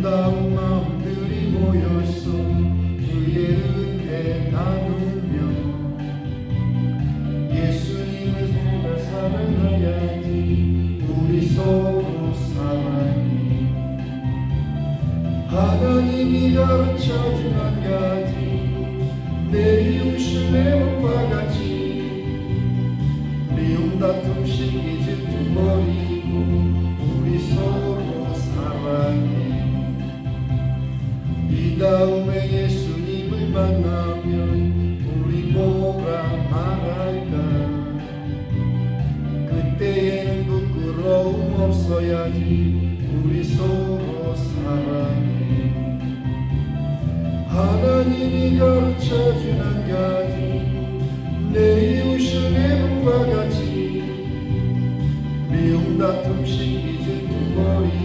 아름다운 마음들이 모여서 그의 은혜 나누며 예수님을 보다 사랑해야지. 우리 서로 사랑해. 하나님이 가르쳐준 한 가지, 내 이웃을 내 몸과 같이. 미움 다툼 시기 질투 버리고 우리 서로 사랑해. 이 다음에 예수님을 만나면 우리 뭐라 말할까? 그때에는 부끄러움 없어야지. 우리 서로 사랑해. 하나님이 가르쳐준 한 가지, 내 이웃을 내 몸과 같이. 미움 다툼 시기 질투 버리고